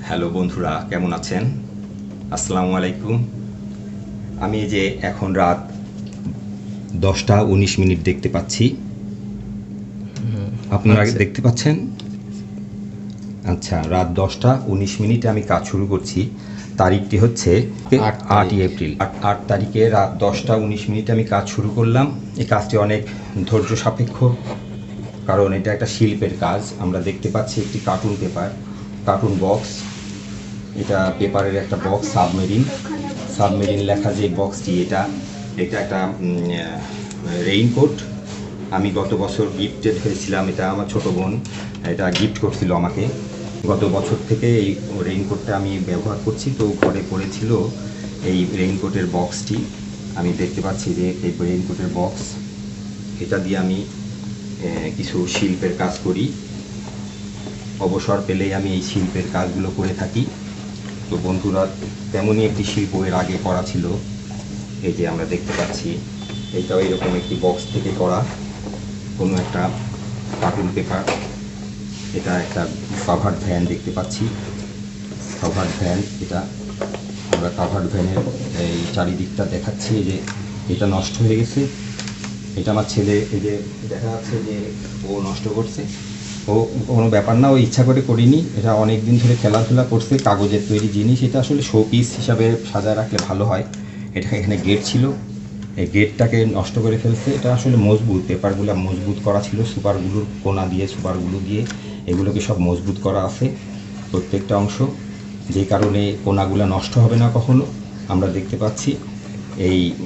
Hello বন্ধুরা, কেমন আছেন? আসসালামু আলাইকুম। আমি যে এখন রাত 10টা 19 মিনিট দেখতে পাচ্ছি, আপনারা দেখতে পাচ্ছেন? আচ্ছা, রাত 10টা 19 মিনিটে আমি কাজ শুরু করছি। তারিখটি হচ্ছে 8ই এপ্রিল। 8 তারিখে রাত 10টা 19 মিনিটে আমি কাজ শুরু করলাম। এই কাজটি অনেক ধৈর্য সাপেক্ষ, কারণ এটা একটা শিল্পের কাজ। আমরা দেখতে পাচ্ছি একটি কার্টুন পেপার, কার্টুন বক্স। এটা পেপারের একটা বক্স, সাবমেরিন লেখা যে বক্সটি, এটা একটা রেইনকোট। আমি গত বছর গিফটেড হয়েছিলাম, এটা আমার ছোট বোন এটা গিফট করছিল আমাকে। গত বছর থেকে এই রেইনকোটটা আমি ব্যবহার করছি, তো ঘরে পড়েছিল এই রেইনকোটের বক্সটি। আমি দেখতে পাচ্ছি যে এই রেইনকোটের বক্স, এটা দিয়ে আমি কিছু শিল্পের কাজ করি। অবসর পেলেই আমি এই শিল্পের কাজগুলো করে থাকি। তো বন্ধুরা, তেমনই একটি শিল্প এর আগে করা ছিল। এই যে আমরা দেখতে পাচ্ছি, এইটাও এরকম একটি বক্স থেকে করা কোনো একটা কার্টুন পেপার। এটা একটা কাভার্ড ভ্যান দেখতে পাচ্ছি, কাভার্ড ভ্যান। এটা আমরা কাভার্ড ভ্যানের এই চারিদিকটা দেখাচ্ছি। এই যে এটা নষ্ট হয়ে গেছে, এটা আমার ছেলে, এই যে দেখা যাচ্ছে যে ও নষ্ট করছে। ও কোনো ব্যাপার না, ও ইচ্ছা করে করিনি, এটা অনেক দিন ধরে খেলাধুলা করছে। কাগজের তৈরি জিনিস, এটা আসলে শো পিস হিসাবে সাজায় রাখলে ভালো হয়। এটা এখানে গেট ছিল, এই গেটটাকে নষ্ট করে ফেলছে। এটা আসলে মজবুত, পেপারগুলো মজবুত করা ছিল, সুপারগুলোর কোনা দিয়ে, সুপারগুলো দিয়ে এগুলোকে সব মজবুত করা আছে প্রত্যেকটা অংশ, যে কারণে কোনাগুলো নষ্ট হবে না কখনো। আমরা দেখতে পাচ্ছি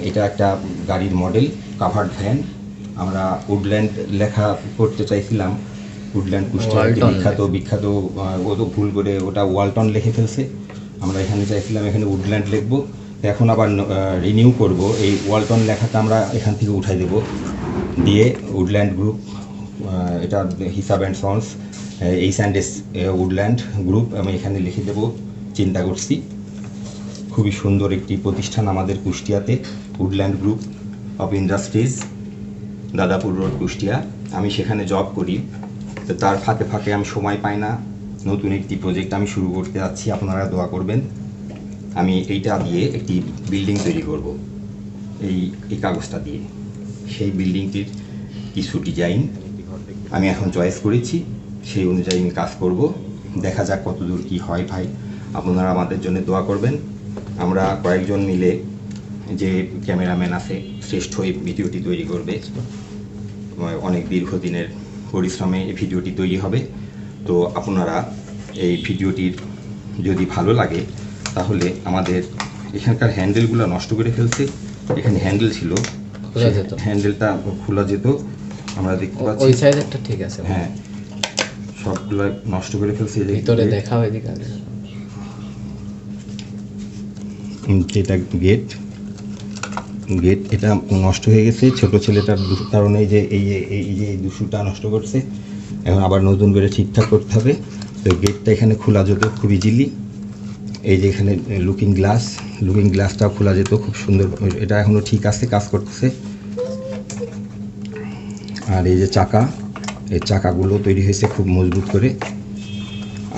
এটা একটা গাড়ির মডেল, কাভার্ড ভ্যান। আমরা উডল্যান্ড লেখা করতে চাইছিলাম, উডল্যান্ড কুষ্টিয়ার বিখ্যাত ও তো ভুল করে ওটা ওয়ালটন লিখে ফেলছে। আমরা এখানে চাইছিলাম এখানে উডল্যান্ড লিখবো, এখন আবার রিনিউ করব। এই ওয়ালটন লেখাটা আমরা এখান থেকে উঠাই দেব, দিয়ে উডল্যান্ড গ্রুপ, এটা হিসাব অ্যান্ড সন্স, এইচ&এস উডল্যান্ড গ্রুপ আমি এখানে লিখে দেব চিন্তা করছি। খুবই সুন্দর একটি প্রতিষ্ঠান আমাদের কুষ্টিয়াতে, woodland group of industries, Dadapur road, Kushtia. আমি সেখানে জব করি, তো তার ফাঁকে ফাঁকে আমি সময় পাই না। নতুন একটি প্রজেক্ট আমি শুরু করতে যাচ্ছি, আপনারা দোয়া করবেন। আমি এইটা দিয়ে একটি বিল্ডিং তৈরি করব, এই কাগজটা দিয়ে। সেই বিল্ডিংটির কিছু ডিজাইন আমি এখন চয়েস করেছি, সেই অনুযায়ী আমি কাজ করব। দেখা যাক কতদূর কি হয় ভাই, আপনারা আমাদের জন্য দোয়া করবেন। আমরা কয়েকজন মিলে, যে ক্যামেরাম্যান আছে শ্রেষ্ঠ এই ভিডিওটি তৈরি করবে, অনেক দীর্ঘদিনের পরিশ্রমে এই ভিডিওটি তৈরি হবে। তো আপনারা এই ভিডিওটির যদি ভালো লাগে, তাহলে আমাদের এখানকার হ্যান্ডেলগুলো নষ্ট করে ফেলছে। এখানে হ্যান্ডেল ছিল, হ্যান্ডেলটা খোলা যেত। আমরা দেখতে পাচ্ছি ওই সাইডেরটা ঠিক আছে, হ্যাঁ, সবগুলো নষ্ট করে ফেলছে। ভিতরে দেখাও এদিকে। এটা গেট, এটা নষ্ট হয়ে গেছে ছোট ছেলেটার কারণে। যে এই দুশুটা নষ্ট করছে, এখন আবার নতুন করে ঠিকঠাক করতে হবে। তো গেটটা এখানে খোলা যেত খুব ইজিলি। এই যে এখানে লুকিং গ্লাসটাও খোলা যেত খুব সুন্দর। এটা এখনও ঠিক আছে, কাজ করতেছে। আর এই যে এই চাকাগুলো তৈরি হয়েছে খুব মজবুত করে।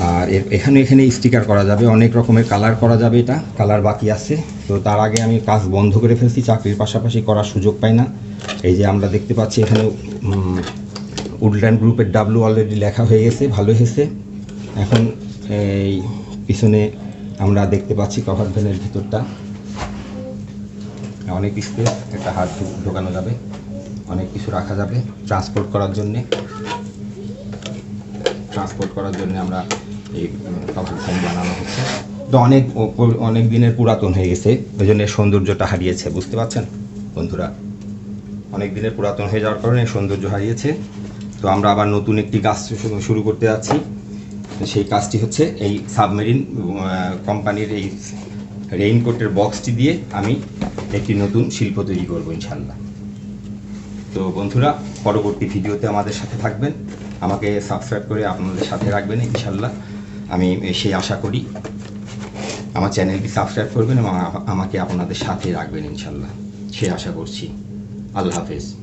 আর এখানে স্টিকার করা যাবে, অনেক রকমের কালার করা যাবে। এটা কালার বাকি আছে, তো তার আগে আমি কাজ বন্ধ করে ফেলছি, চাকরির পাশাপাশি করার সুযোগ পাই না। এই যে আমরা দেখতে পাচ্ছি এখানে উডল্যান্ড গ্রুপের ডাব্লু অলরেডি লেখা হয়ে গেছে, ভালো হয়েছে। এখন এই পিছনে আমরা দেখতে পাচ্ছি কভার ভ্যানের ভিতরটা অনেক স্পেস, একটা হাত ঢোকানো যাবে, অনেক কিছু রাখা যাবে ট্রান্সপোর্ট করার জন্যে আমরা এই কভার ভ্যান বানানো হচ্ছে। তো অনেক দিনের পুরাতন হয়ে গেছে, ওই জন্য সৌন্দর্যটা হারিয়েছে, বুঝতে পারছেন বন্ধুরা। অনেক দিনের পুরাতন হয়ে যাওয়ার কারণে সৌন্দর্য হারিয়েছে। তো আমরা আবার নতুন একটি কাজ শুরু করতে যাচ্ছি। সেই কাজটি হচ্ছে এই সাবমেরিন কোম্পানির এই রেইনকোটের বক্সটি দিয়ে আমি একটি নতুন শিল্প তৈরি করব ইনশাল্লাহ। তো বন্ধুরা, পরবর্তী ভিডিওতে আমাদের সাথে থাকবেন, আমাকে সাবস্ক্রাইব করে আপনাদের সাথে রাখবেন ইনশাল্লাহ। আমি সেই আশা করি। আমার চ্যানেলটি সাবস্ক্রাইব করবেন এবং আমাকে আপনাদের সাথে রাখবেন ইনশাল্লাহ, সেই আশা করছি। আল্লাহ হাফেজ।